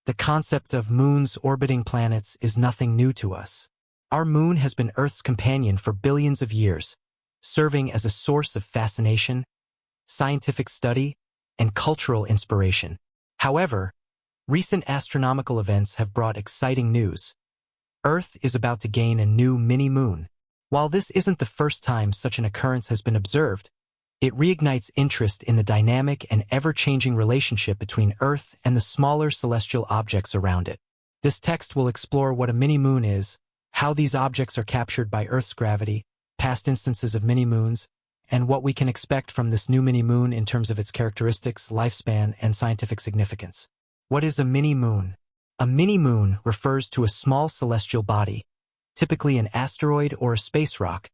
The concept of moons orbiting planets is nothing new to us. Our moon has been Earth's companion for billions of years, serving as a source of fascination, scientific study, and cultural inspiration. However, recent astronomical events have brought exciting news. Earth is about to gain a new mini-moon. While this isn't the first time such an occurrence has been observed, it reignites interest in the dynamic and ever-changing relationship between Earth and the smaller celestial objects around it. This text will explore what a mini-moon is, how these objects are captured by Earth's gravity, past instances of mini-moons, and what we can expect from this new mini-moon in terms of its characteristics, lifespan, and scientific significance. What is a mini-moon? A mini-moon refers to a small celestial body, typically an asteroid or a space rock,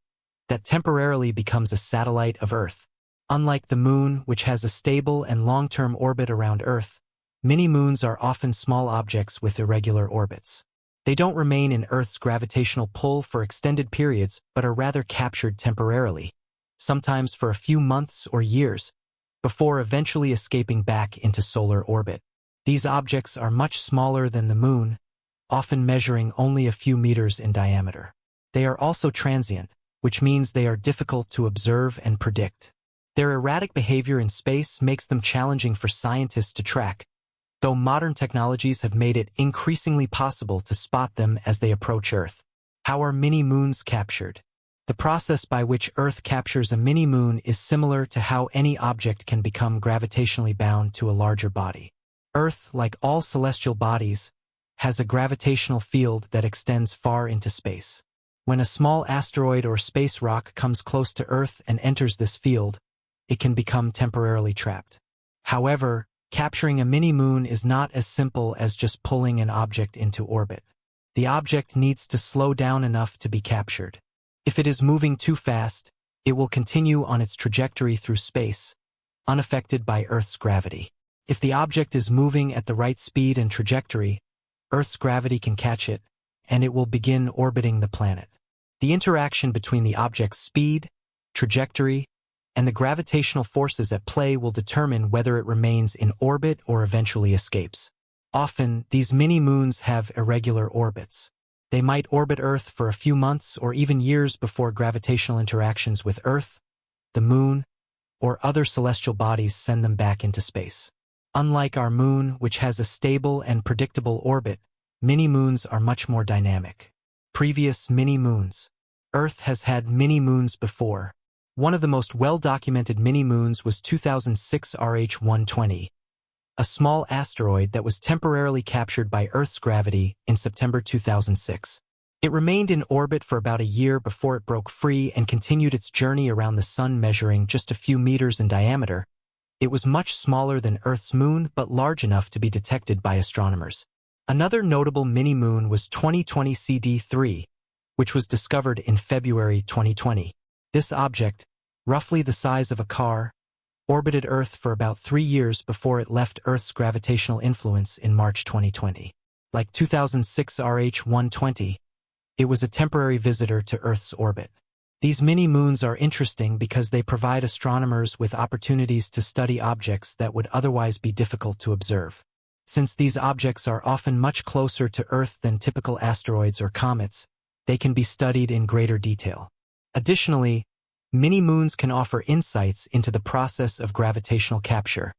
that temporarily becomes a satellite of Earth. Unlike the Moon, which has a stable and long-term orbit around Earth, mini-moons are often small objects with irregular orbits. They don't remain in Earth's gravitational pull for extended periods, but are rather captured temporarily, sometimes for a few months or years, before eventually escaping back into solar orbit. These objects are much smaller than the Moon, often measuring only a few meters in diameter. They are also transient, which means they are difficult to observe and predict. Their erratic behavior in space makes them challenging for scientists to track, though modern technologies have made it increasingly possible to spot them as they approach Earth. How are mini-moons captured? The process by which Earth captures a mini-moon is similar to how any object can become gravitationally bound to a larger body. Earth, like all celestial bodies, has a gravitational field that extends far into space. When a small asteroid or space rock comes close to Earth and enters this field, it can become temporarily trapped. However, capturing a mini-moon is not as simple as just pulling an object into orbit. The object needs to slow down enough to be captured. If it is moving too fast, it will continue on its trajectory through space, unaffected by Earth's gravity. If the object is moving at the right speed and trajectory, Earth's gravity can catch it, and it will begin orbiting the planet. The interaction between the object's speed, trajectory, and the gravitational forces at play will determine whether it remains in orbit or eventually escapes. Often, these mini-moons have irregular orbits. They might orbit Earth for a few months or even years before gravitational interactions with Earth, the Moon, or other celestial bodies send them back into space. Unlike our Moon, which has a stable and predictable orbit, mini-moons are much more dynamic. Previous mini-moons. Earth has had mini-moons before. One of the most well-documented mini-moons was 2006 RH-120, a small asteroid that was temporarily captured by Earth's gravity in September 2006. It remained in orbit for about a year before it broke free and continued its journey around the Sun, measuring just a few meters in diameter. It was much smaller than Earth's Moon, but large enough to be detected by astronomers. Another notable mini-moon was 2020 CD3, which was discovered in February 2020. This object, roughly the size of a car, orbited Earth for about 3 years before it left Earth's gravitational influence in March 2020. Like 2006 RH-120, it was a temporary visitor to Earth's orbit. These mini-moons are interesting because they provide astronomers with opportunities to study objects that would otherwise be difficult to observe. Since these objects are often much closer to Earth than typical asteroids or comets, they can be studied in greater detail. Additionally, mini-moons can offer insights into the process of gravitational capture,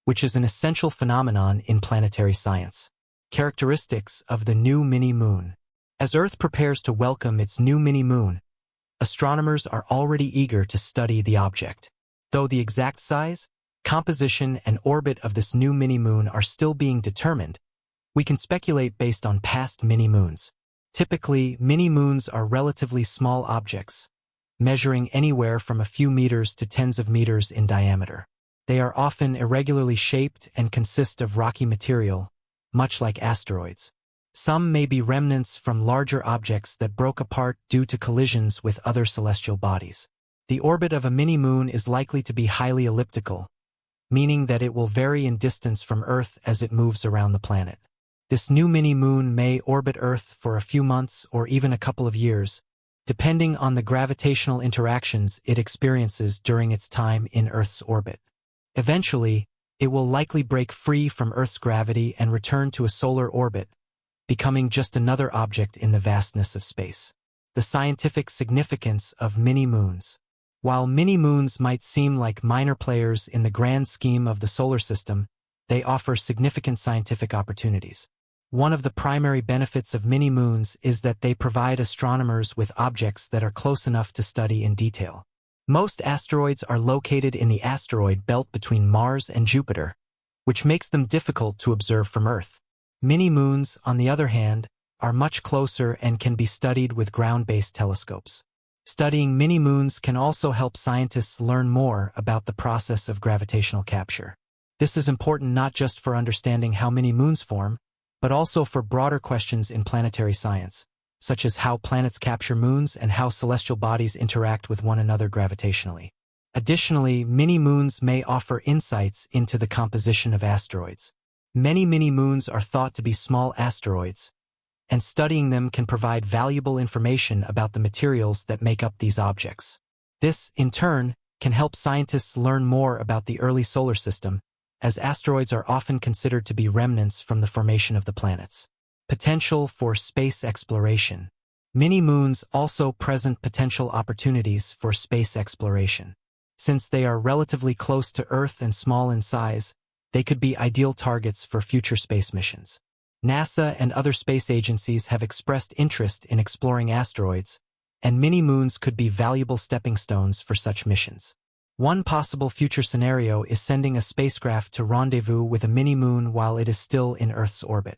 which is an essential phenomenon in planetary science. Characteristics of the new mini-moon. As Earth prepares to welcome its new mini-moon, astronomers are already eager to study the object. Though the exact size, composition, and orbit of this new mini-moon are still being determined, we can speculate based on past mini-moons. Typically, mini-moons are relatively small objects, measuring anywhere from a few meters to tens of meters in diameter. They are often irregularly shaped and consist of rocky material, much like asteroids. Some may be remnants from larger objects that broke apart due to collisions with other celestial bodies. The orbit of a mini-moon is likely to be highly elliptical, meaning that it will vary in distance from Earth as it moves around the planet. This new mini-moon may orbit Earth for a few months or even a couple of years, depending on the gravitational interactions it experiences during its time in Earth's orbit. Eventually, it will likely break free from Earth's gravity and return to a solar orbit, becoming just another object in the vastness of space. The scientific significance of mini-moons. While mini-moons might seem like minor players in the grand scheme of the solar system, they offer significant scientific opportunities. One of the primary benefits of mini-moons is that they provide astronomers with objects that are close enough to study in detail. Most asteroids are located in the asteroid belt between Mars and Jupiter, which makes them difficult to observe from Earth. Mini-moons, on the other hand, are much closer and can be studied with ground-based telescopes. Studying mini-moons can also help scientists learn more about the process of gravitational capture. This is important not just for understanding how mini-moons form, but also for broader questions in planetary science, such as how planets capture moons and how celestial bodies interact with one another gravitationally. Additionally, mini-moons may offer insights into the composition of asteroids. Many mini-moons are thought to be small asteroids, and studying them can provide valuable information about the materials that make up these objects. This, in turn, can help scientists learn more about the early solar system, as asteroids are often considered to be remnants from the formation of the planets. Potential for space exploration. Mini-moons also present potential opportunities for space exploration. Since they are relatively close to Earth and small in size, they could be ideal targets for future space missions. NASA and other space agencies have expressed interest in exploring asteroids, and mini-moons could be valuable stepping stones for such missions. One possible future scenario is sending a spacecraft to rendezvous with a mini-moon while it is still in Earth's orbit.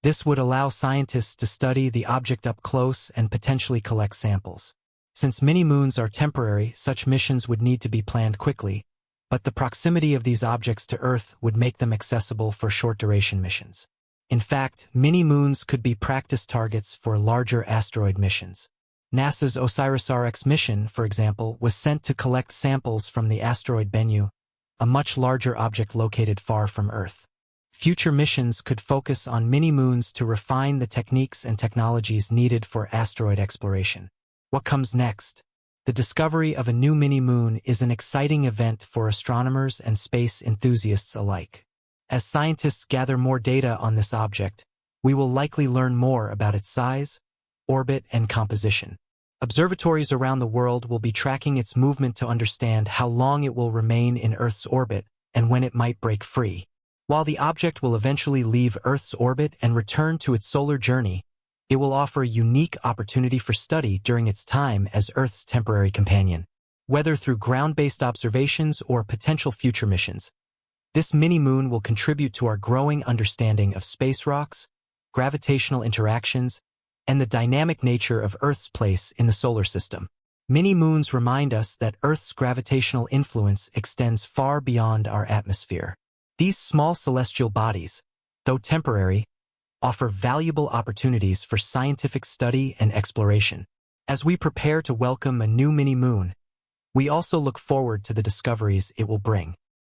This would allow scientists to study the object up close and potentially collect samples. Since mini-moons are temporary, such missions would need to be planned quickly, but the proximity of these objects to Earth would make them accessible for short-duration missions. In fact, mini-moons could be practice targets for larger asteroid missions. NASA's OSIRIS-REx mission, for example, was sent to collect samples from the asteroid Bennu, a much larger object located far from Earth. Future missions could focus on mini-moons to refine the techniques and technologies needed for asteroid exploration. What comes next? The discovery of a new mini-moon is an exciting event for astronomers and space enthusiasts alike. As scientists gather more data on this object, we will likely learn more about its size, orbit, and composition. Observatories around the world will be tracking its movement to understand how long it will remain in Earth's orbit and when it might break free. While the object will eventually leave Earth's orbit and return to its solar journey, it will offer a unique opportunity for study during its time as Earth's temporary companion. Whether through ground-based observations or potential future missions, this mini-moon will contribute to our growing understanding of space rocks, gravitational interactions, and the dynamic nature of Earth's place in the solar system. Mini-moons remind us that Earth's gravitational influence extends far beyond our atmosphere. These small celestial bodies, though temporary, offer valuable opportunities for scientific study and exploration. As we prepare to welcome a new mini-moon, we also look forward to the discoveries it will bring.